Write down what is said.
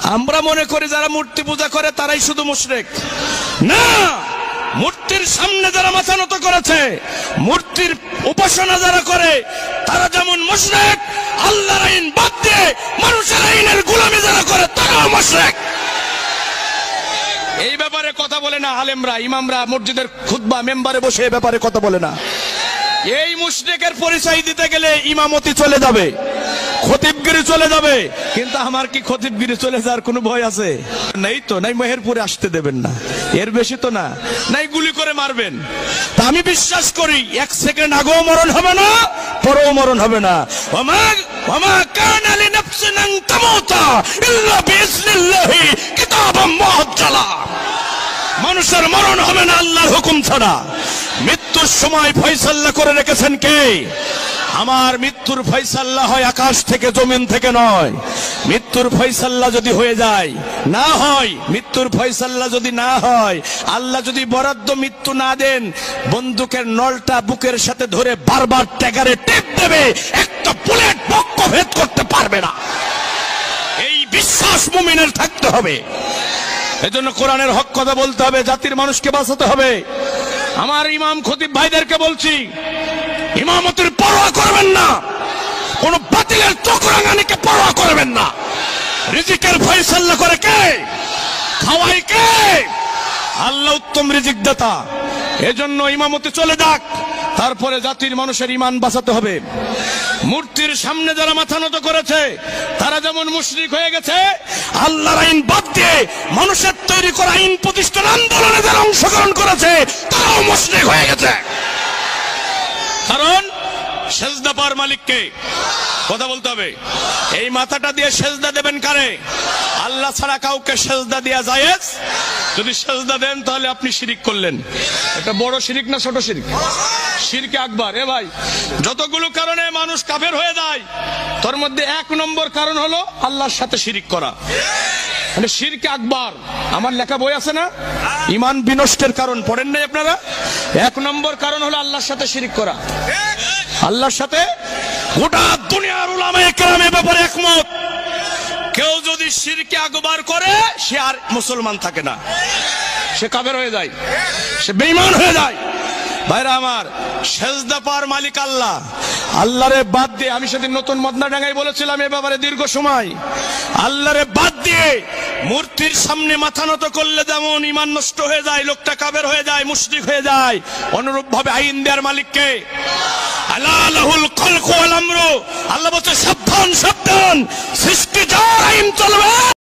আমরা মনে করি যারা মূর্তি পূজা করে তারাই শুধু মুশরিক না, মূর্তির সামনে যারা মাথা নত করেছে, মূর্তির উপাসনা যারা করে তারা যেমন মুশরিক, আল্লাহর আইন বাদ দিয়ে মানুষের আইনের গোলামি যারা করে তারাও মুশরিক। এই ব্যাপারে কথা বলে না আলেমরা, ইমামরা মসজিদের খুতবা মেম্বারে বসে এই ব্যাপারে কথা বলে না। এই মুশরিকের পরিচয় দিতে গেলে ইমামতি চলে যাবে, খতিবগিরি চলে যাবে, কিন্তু আমার কি খতিবগিরি চলে যাওয়ার কোনো ভয় আছে? নাই তো, নাই মেহেরপুরে আসতে দেবেন না, এর বেশি তো না, নাই গুলি করে মারবেন। তা আমি বিশ্বাস করি 1 সেকেন্ড আগেও মরণ হবে না, পরেও মরণ হবে না। ওমা কানা লিনাফসিন আন তামুতা ইল্লা বিইজনিল্লাহি কিতাবাম মুআজ্জালা। মানুষের মরণ হবে না আল্লাহর হুকুম ছাড়া। মৃত্যুর সময় ফয়সালা করে রেখেছেন কে? আমার মৃত্যুর ফয়সালা হয় আকাশ থেকে, জমিন থেকে নয়। মৃত্যুর ফয়সালা যদি হয়ে যায়, না হয়, মৃত্যুর ফয়সালা যদি না হয়, আল্লাহ যদি বরাদ্দ মৃত্যু না দেন, বন্দুকের নলটা বুকের সাথে ধরে বারবার ট্যাগারে টেপ দেবে, একটা বুলেট বক্ষ ভেদ করতে পারবে না। এই বিশ্বাস মুমিনের থাকতে হবে। এজন্য কোরআনের হক কথা বলতে হবে, জাতির মানুষকে বাঁচাতে হবে। আমার ইমাম খতিব ভাইদেরকে বলছি, ইমামতের পরোয়া করবেন না, কোন বাতিলের চক্রাঙ্গানিকে পরোয়া করবেন না। রিজিকের ফয়সালা করে কে? খাওয়াই কে? আল্লাহ উত্তম রিজিক দাতা। এজন্য ইমামতে চলে যাক, তারপরে জাতির মানুষের ইমান বাঁচাতে হবে। মূর্তির সামনে যারা মাথা নত করেছে তারা যেমন মুশরিক হয়ে গেছে, আল্লাহর আইন বাদ দিয়ে মানুষের তৈরি করা আইন প্রতিষ্ঠান আন্দোলনে যারা অংশগ্রহণ করেছে তারাও মুশরিক হয়ে গেছে। কারণ সেজদা পাওয়ার মালিককে কথা বলতে হবে। এই মাথাটা দিয়ে সেজদা দেবেন কারে? আল্লাহ ছাড়া কাউকে সেজদা দেয়া জায়েজ? যদি সেজদা দেন তাহলে আপনি শিরিক করলেন। এটা বড় শিরিক না ছোট শিরিক? শিরকে আকবার। এ ভাই, যতগুলো কারণে মানুষ কাফের হয়ে যায় তার মধ্যে 1 নম্বর কারণ হলো আল্লাহর সাথে শিরিক করা, মানে শিরকে আকবার। আমার লেখা বই আছে না, ঈমান বিনষ্টের কারণ, পড়েন নাই আপনারা? 1 নম্বর কারণ হলো আল্লাহর সাথে শিরিক করা। আল্লাহর সাথে গোটা দুনিয়ার উলামায়ে কেরাম এ ব্যাপারে একমত, কেউ যদি শিরকে আকবার করে সে আর মুসলমান থাকে না, সে কাফের হয়ে যায়, সে বেঈমান হয়ে যায়। ভাইরা আমার, সেজদা পাওয়ার মালিক আল্লাহ। আল্লাহরে বাদ দিয়ে, আমি সেদিন নতুন মদনাডাঙ্গায় বলেছিলাম এ ব্যাপারে দীর্ঘ সময়, আল্লাহরে বাদ দিয়ে মূর্তির সামনে মাথা নত করলে যেমন ঈমান নষ্ট হয়ে যায়, লোকটা কাফের হয়ে যায়, মুশরিক হয়ে যায়, অনুরূপ ভাবে আইন দেওয়ার মালিককে আলা লাহুল খালকু ওয়াল আমরু। আল্লাহ বলছে সাবধান সাবধান, সৃষ্টি যার আইন চলবে।